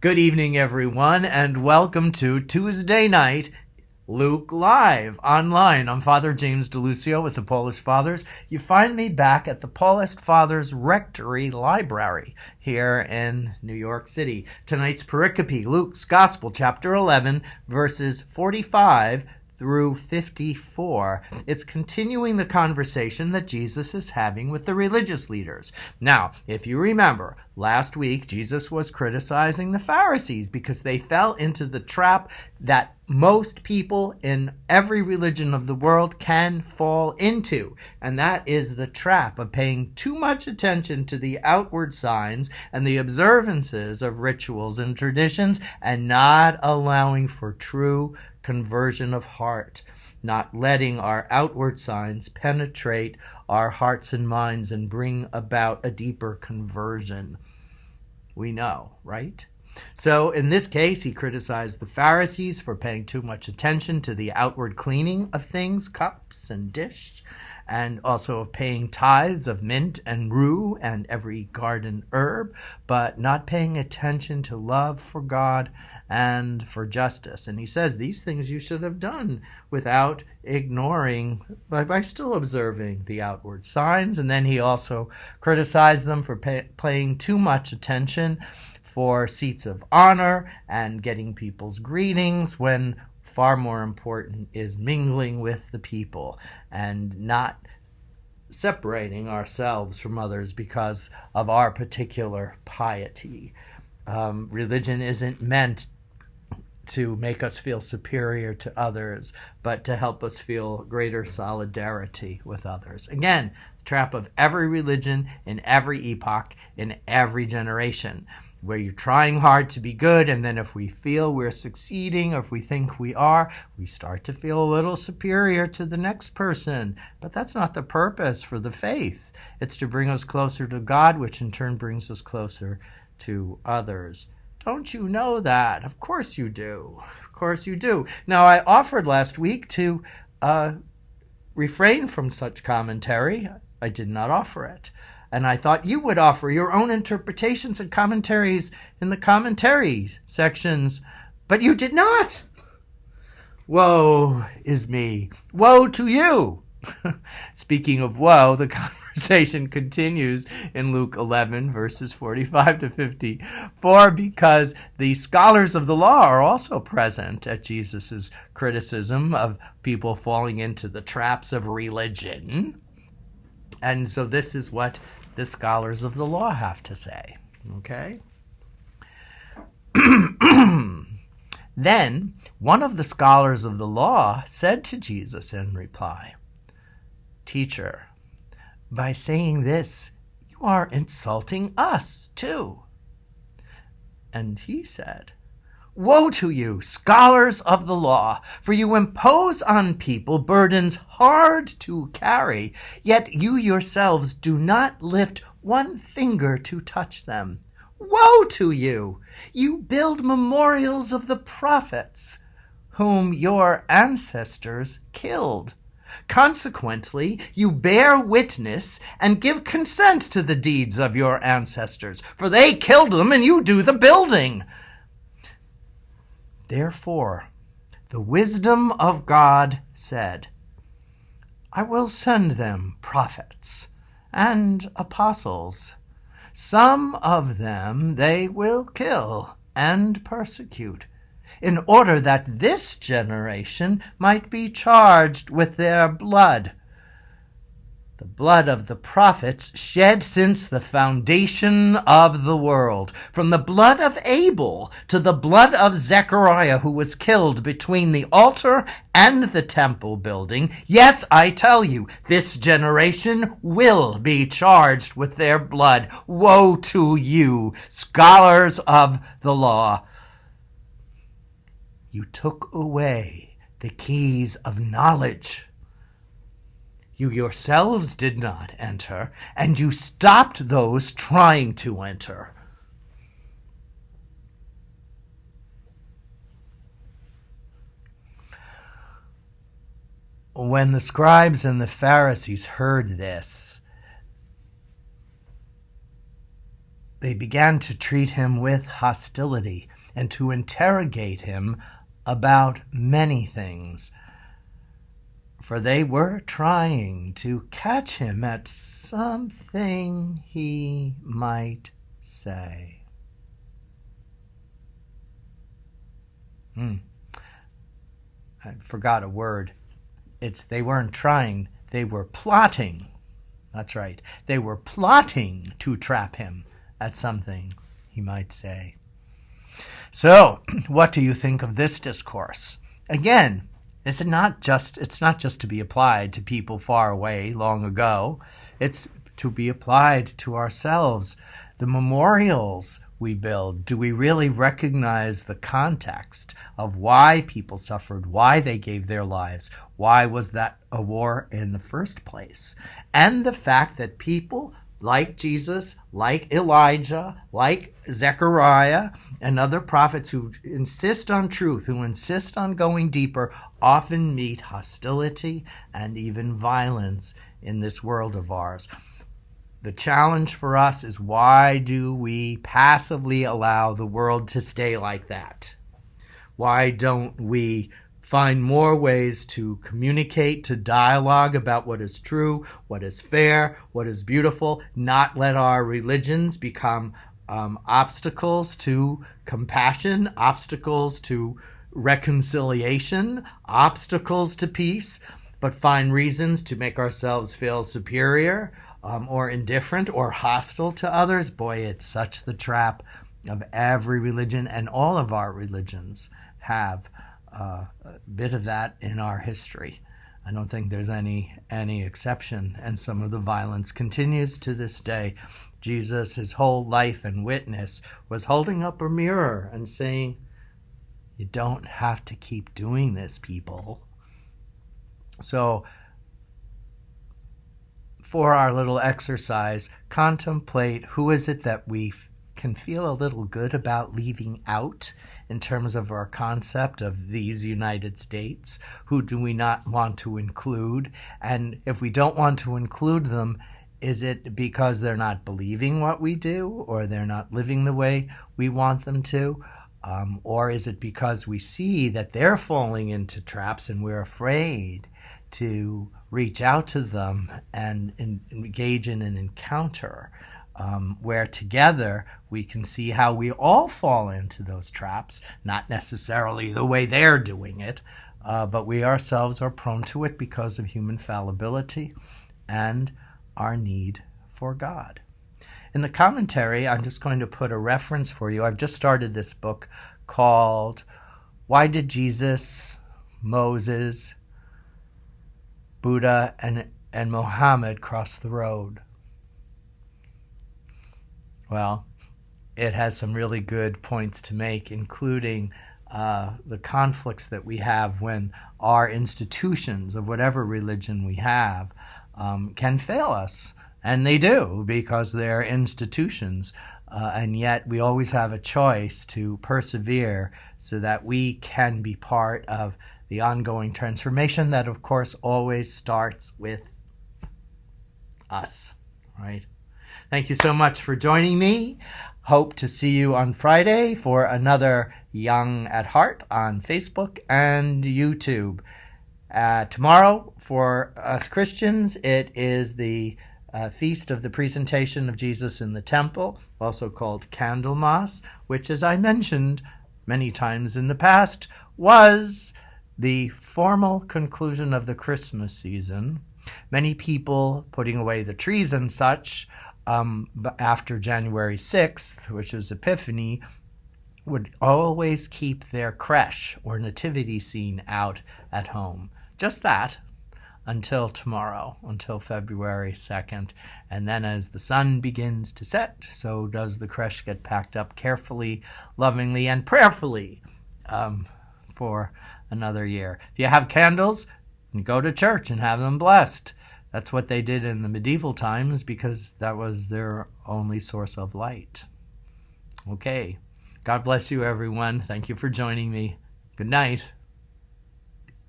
Good evening, everyone, and welcome to Tuesday Night Luke Live online. I'm Father James DeLucio with the Polish Fathers. You find me back at the Polish Fathers Rectory Library here in New York City. Tonight's pericope, Luke's Gospel, chapter 11, verses 45 through 54. It's continuing the conversation that Jesus is having with the religious leaders. Now, if you remember, last week Jesus was criticizing the Pharisees because they fell into the trap that most people in every religion of the world can fall into. And that is the trap of paying too much attention to the outward signs and the observances of rituals and traditions and not allowing for true conversion of heart, not letting our outward signs penetrate our hearts and minds and bring about a deeper conversion. We know, right? So in this case, he criticized the Pharisees for paying too much attention to the outward cleaning of things, cups and dish, and also of paying tithes of mint and rue and every garden herb, but not paying attention to love for God and for justice. And he says these things you should have done without ignoring, by still observing the outward signs. And then he also criticized them for paying too much attention for seats of honor and getting people's greetings, when far more important is mingling with the people and not separating ourselves from others because of our particular piety. Religion isn't meant to make us feel superior to others, but to help us feel greater solidarity with others. Again, the trap of every religion in every epoch, in every generation, where you're trying hard to be good, and then if we feel we're succeeding, or if we think we are, we start to feel a little superior to the next person. But that's not the purpose for the faith. It's to bring us closer to God, which in turn brings us closer to others. Don't you know that? Of course you do. Of course you do. Now, I offered last week to refrain from such commentary. I did not offer it. And I thought you would offer your own interpretations and commentaries in the commentaries sections, but you did not. Woe is me. Woe to you. Speaking of woe, the conversation continues in Luke 11, verses 45 to 54, because the scholars of the law are also present at Jesus' criticism of people falling into the traps of religion. And so this is what the scholars of the law have to say. Okay? Then one of the scholars of the law said to Jesus in reply, "Teacher, by saying this, you are insulting us too." And he said, "Woe to you, scholars of the law, for you impose on people burdens hard to carry, yet you yourselves do not lift one finger to touch them. Woe to you! You build memorials of the prophets, whom your ancestors killed. Consequently, you bear witness and give consent to the deeds of your ancestors, for they killed them and you do the building. Therefore, the wisdom of God said, I will send them prophets and apostles. Some of them they will kill and persecute, in order that this generation might be charged with their blood. The blood of the prophets shed since the foundation of the world, from the blood of Abel to the blood of Zechariah, who was killed between the altar and the temple building. Yes, I tell you, this generation will be charged with their blood. Woe to you, scholars of the law! You took away the keys of knowledge. You yourselves did not enter, and you stopped those trying to enter. When the scribes and the Pharisees heard this, they began to treat him with hostility. and to interrogate him about many things. For they were trying to catch him at something he might say. I forgot a word. They weren't trying, they were plotting. That's right. They were plotting to trap him at something he might say. So, what do you think of this discourse? Again, it's not just to be applied to people far away long ago. It's to be applied to ourselves. The memorials we build, do we really recognize the context of why people suffered, why they gave their lives, why was that a war in the first place? And the fact that people like Jesus, like Elijah, like Zechariah, and other prophets who insist on truth, who insist on going deeper, often meet hostility and even violence in this world of ours. The challenge for us is, why do we passively allow the world to stay like that? Why don't we find more ways to communicate, to dialogue about what is true, what is fair, what is beautiful, not let our religions become obstacles to compassion, obstacles to reconciliation, obstacles to peace, but find reasons to make ourselves feel superior or indifferent or hostile to others? Boy, it's such the trap of every religion, and all of our religions have a bit of that in our history. I don't think there's any exception, and some of the violence continues to this day. Jesus, his whole life and witness, was holding up a mirror and saying, you don't have to keep doing this, people. So, for our little exercise, contemplate, who is it that we can feel a little good about leaving out in terms of our concept of these United States? Who do we not want to include? And if we don't want to include them, is it because they're not believing what we do, or they're not living the way we want them to? Or is it because we see that they're falling into traps and we're afraid to reach out to them and engage in an encounter where together we can see how we all fall into those traps, not necessarily the way they're doing it, but we ourselves are prone to it because of human fallibility and our need for God. In the commentary, I'm just going to put a reference for you. I've just started this book called Why Did Jesus, Moses, Buddha, and Muhammad Cross the Road? Well, it has some really good points to make, including the conflicts that we have when our institutions of whatever religion we have can fail us. And they do, because they're institutions. And yet we always have a choice to persevere so that we can be part of the ongoing transformation that, of course, always starts with us, right? Thank you so much for joining me. Hope to see you on Friday for another Young at Heart on Facebook and YouTube. Tomorrow, for us Christians, it is the Feast of the Presentation of Jesus in the Temple, also called Candlemas, which, as I mentioned many times in the past, was the formal conclusion of the Christmas season. Many people putting away the trees and such after January 6th, which is Epiphany, would always keep their creche or nativity scene out at home. Just that, until tomorrow, until February 2nd. And then as the sun begins to set, so does the creche get packed up carefully, lovingly, and prayerfully for another year. If you have candles, go to church and have them blessed. That's what they did in the medieval times, because that was their only source of light. Okay. God bless you, everyone. Thank you for joining me. Good night.